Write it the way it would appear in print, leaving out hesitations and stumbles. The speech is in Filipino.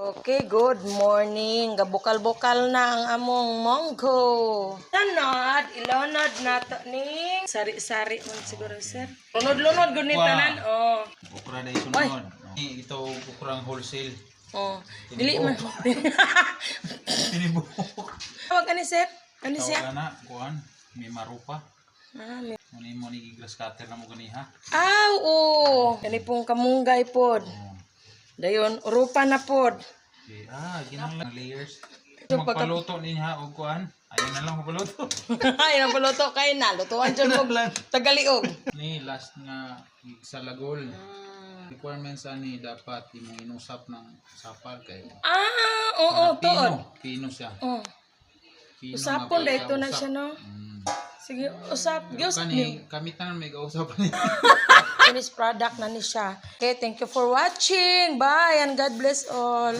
Okay, good morning. Gabukal-bukal na ang among monggo. Tanod, ilonod na to ning sari-sari man siguro, sir. Lunod-lunod gud ni tanan. Oh. Okra na isunod. Ito ukrang wholesale. Oh. Dili man. Tinibuok. Tawag ani, sir? Ano siya? Tawag na, kuhan. May marupa. May... Muna mo ni grass cutter na mo ganiha. Oo. Kani pong kamunggay pod. Dayon, urupa na pod. Okay. Ginang layers. So, Magpaluto niya o kuhan. Ayun na lang magpaluto. Ayun ang paluto kay na. Lutuan dyan mo tagaliog. Ni last nga sa lagol. Requirements ani dapat imong inusap ng sapal kay. Oo, tuod. Pino siya. Oh. Pino Usapon nga da ito na usap. siya, no? Sige, usap. Diyos Kami tanan may kausapan niya. Finished product na ni siya. Okay, thank you for watching. Bye and God bless all.